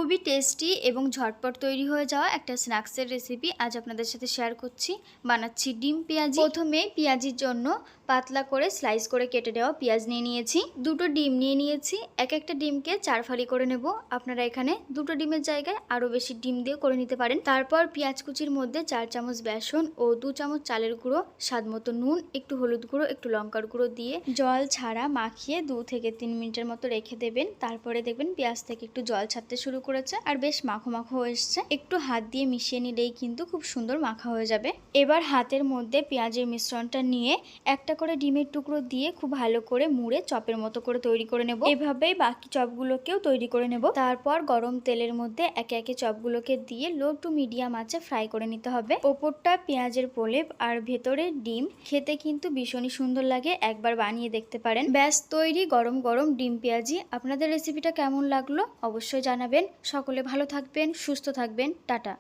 খুবই টেস্টি এবং ঝটপট তৈরি হয়ে যাওয়া একটা স্ন্যাক্সের রেসিপি আজ আপনাদের সাথে শেয়ার করছি। বানাচ্ছি ডিম পেঁয়াজি। প্রথমে পেঁয়াজির জন্য পাতলা করে স্লাইস করে কেটে দেওয়া পেঁয়াজ নিয়ে নিয়েছি। দুটো ডিম নিয়ে নিয়েছি। একটা ডিমকে 4 ফালি করে নেব। আপনারা এখানে দুটো ডিমের জায়গায় আরও বেশি ডিম দিয়ে করে নিতে পারেন। তারপর পেঁয়াজ কুচির মধ্যে 4 চামচ বেসন ও 2 চামচ চালের গুঁড়ো, স্বাদ মতো নুন, একটু হলুদ গুঁড়ো, একটু লঙ্কার গুঁড়ো দিয়ে জল ছাড়া মাখিয়ে 2 থেকে 3 মিনিটের মতো রেখে দেবেন। তারপরে দেখবেন পেঁয়াজ থেকে একটু জল ছাড়তে শুরু করেছে আর বেশ মাখো মাখো এসছে। একটু হাত দিয়ে মিশিয়ে নিলেই কিন্তু খুব সুন্দর মাখা হয়ে যাবে। এবার হাতের মধ্যে পেঁয়াজের মিশ্রণটা নিয়ে একটা করে ডিমের টুকরো দিয়ে খুব ভালো করে মুড়ে চপের মতো করে তৈরি করে নেব। এভাবেই বাকি চপগুলোকেও তৈরি করে নেব। তারপর গরম তেলের মধ্যে একে একে চপগুলোকে দিয়ে লো টু মিডিয়াম আঁচে ফ্রাই করে নিতে হবে। ওপরটা পেঁয়াজের প্রলেপ আর ভেতরে ডিম, খেতে কিন্তু ভীষণই সুন্দর লাগে। একবার বানিয়ে দেখতে পারেন। ব্যাস তৈরি গরম গরম ডিম পেঁয়াজি। আপনাদের রেসিপিটা কেমন লাগলো অবশ্যই জানাবেন। সকলে ভালো থাকবেন, সুস্থ থাকবেন। টাটা।